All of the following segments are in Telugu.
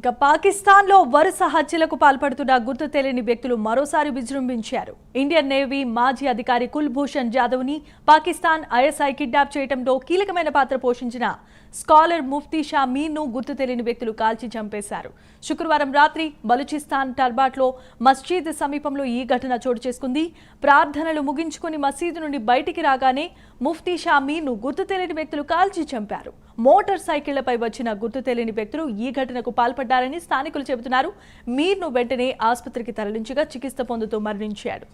ఇక పాకిస్తాన్లో వరుస హత్యలకు పాల్పడుతున్న గుర్తు తెలియని వ్యక్తులు మరోసారి విజృంభించారు. ఇండియన్ నేవీ మాజీ అధికారి కుల్భూషణ్ జాదవ్ని పాకిస్తాన్ ఐఎస్ఐ కిడ్నాప్ చేయడంలో కీలకమైన పాత్ర పోషించిన స్కాలర్ ముఫ్తీ షా మీర్ను గుర్తు తెలియని వ్యక్తులు కాల్చి చంపేశారు. శుక్రవారం రాత్రి బలూచిస్తాన్ టర్బాట్లో మస్జిద్ సమీపంలో ఈ ఘటన చోటు చేసుకుంది. ప్రార్థనలు ముగించుకుని మసీదు నుండి బయటికి రాగానే ముఫ్తీ షా మీర్ను గుర్తు తెలియని వ్యక్తులు కాల్చి చంపారు. మోటార్ సైకిళ్లపై వచ్చిన గుర్తు తెలియని వ్యక్తులు ఈ ఘటనకు పాల్పడ్డారని స్థానికులు చెబుతున్నారు. మీర్ను వెంటనే ఆసుపత్రికి తరలించగా చికిత్స పొందుతూ మరణించాడు.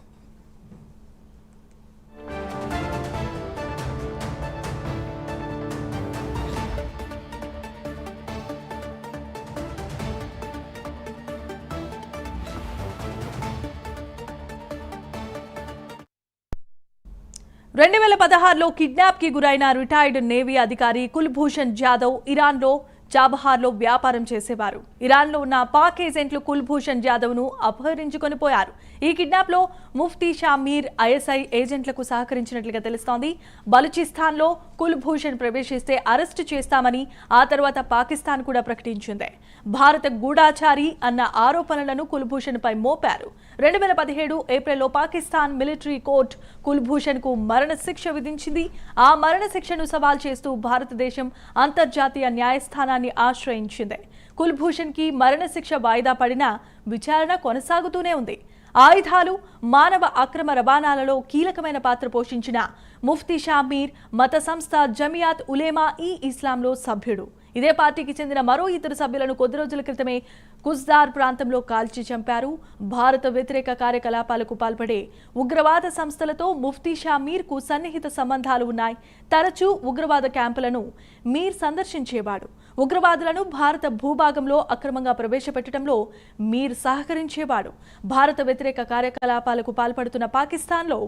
రెండు 2016లో కిడ్నాప్ కి గురైన రిటైర్డ్ నేవీ అధికారి కుల్భూషణ్ జాదవ్ ఇరాన్లో చాబహార్లో వ్యాపారం చేసేవారు. ఇరాన్లో ఉన్న పాక్ ఏజెంట్లు కుల్భూషణ్ జాదవ్ ను అపహరించుకొని పోయారు. ఈ కిడ్నాప్ లో ముఫ్తీ షా మీర్ ఐఎస్ఐ ఏజెంట్లకు సహకరించినట్లుగా తెలుస్తోంది. బలూచిస్తాన్లో కుల్భూషణ్ ప్రవేశిస్తే అరెస్టు చేస్తామని ఆ తర్వాత పాకిస్తాన్ కూడా ప్రకటించింది. భారత గూఢాచారి అన్న ఆరోపణలను కుల్భూషణ్ పై మోపారు. 2017 ఏప్రిల్లో పాకిస్తాన్ మిలిటరీ కోర్టు కుల్భూషణ్ కు మరణశిక్ష విధించింది. ఆ మరణశిక్షను సవాల్ చేస్తూ భారతదేశం అంతర్జాతీయ న్యాయస్థానాన్ని ఆశ్రయించింది. కుల్భూషణ్ కి మరణశిక్ష వాయిదా పడినా విచారణ కొనసాగుతూనే ఉంది. ఆయుధాలు, మానవ అక్రమ రవాణాలలో కీలకమైన పాత్ర పోషించిన ముఫ్తీ షా మీర్ మత సంస్థ జమియాత్ ఉలేమా ఈ ఇస్లాంలో సభ్యుడు. ఇదే పార్టీకి చెందిన మరో ఇద్దరు సభ్యులను కొద్ది రోజుల క్రితమే కుజ్దార్ ప్రాంతంలో కాల్చి చంపారు. భారత వ్యతిరేక కార్యకలాపాలకు పాల్పడే ఉగ్రవాద సంస్థలతో ముఫ్తీ షా మీర్కు సన్నిహిత సంబంధాలు ఉన్నాయి. తరచూ ఉగ్రవాద క్యాంపులను మీర్ సందర్శించేవాడు. ఉగ్రవాదులను భారత భూభాగంలో అక్రమంగా ప్రవేశపెట్టడంలో మీర్ సహకరించేవాడు. భారత వ్యతిరేక కార్యకలాపాలకు పాల్పడుతున్న పాకిస్తాన్లో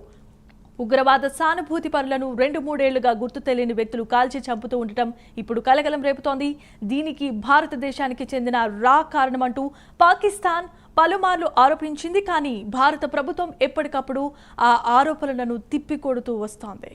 ఉగ్రవాద సానుభూతి పరులను 2-3 ఏళ్లుగా గుర్తు తెలియని వ్యక్తులు కాల్చి చంపుతూ ఉండటం ఇప్పుడు కలకలం రేపుతోంది. దీనికి భారతదేశానికి చెందిన రా కారణమంటూ పాకిస్తాన్ పలుమార్లు ఆరోపించింది. కానీ భారత ప్రభుత్వం ఎప్పటికప్పుడు ఆ ఆరోపణలను తిప్పికొడుతూ వస్తోంది.